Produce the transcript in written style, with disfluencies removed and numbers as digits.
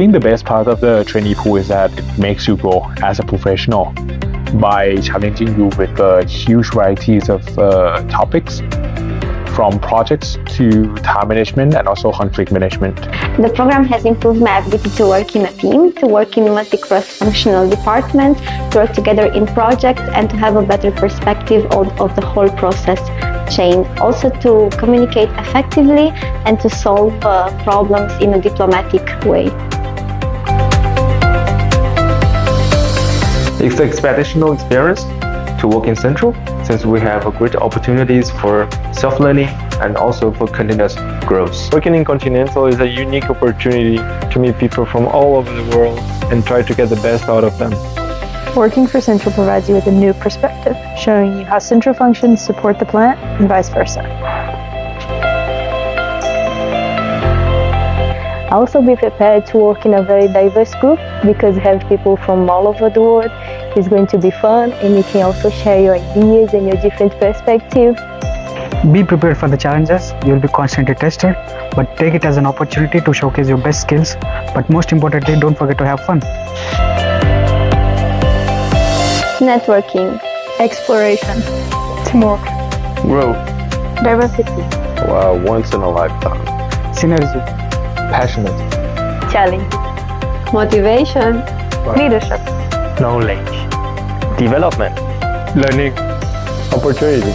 think the best part of the trainee pool is that it makes you grow as a professional by challenging you with huge varieties of topics, from projects to time management and also conflict management. The program has improved my ability to work in a team, to work in multi-cross-functional departments, to work together in projects, and to have a better perspective of the whole process chain. Also to communicate effectively and to solve problems in a diplomatic way. It's an exceptional experience to work in Central, since we have great opportunities for self-learning and also for continuous growth. Working in Continental is a unique opportunity to meet people from all over the world and try to get the best out of them. Working for Central provides you with a new perspective, showing you how Central functions support the plant and vice versa. Also be prepared to work in a very diverse group because we have people from all over the world. It's going to be fun and you can also share your ideas and your different perspectives. Be prepared for the challenges. You will be constantly tested, but take it as an opportunity to showcase your best skills. But most importantly, don't forget to have fun. Networking, Exploration, teamwork, Growth, diversity, wow, once in a lifetime. Synergy, Passionate, challenge, motivation, leadership, knowledge, development, learning, opportunity.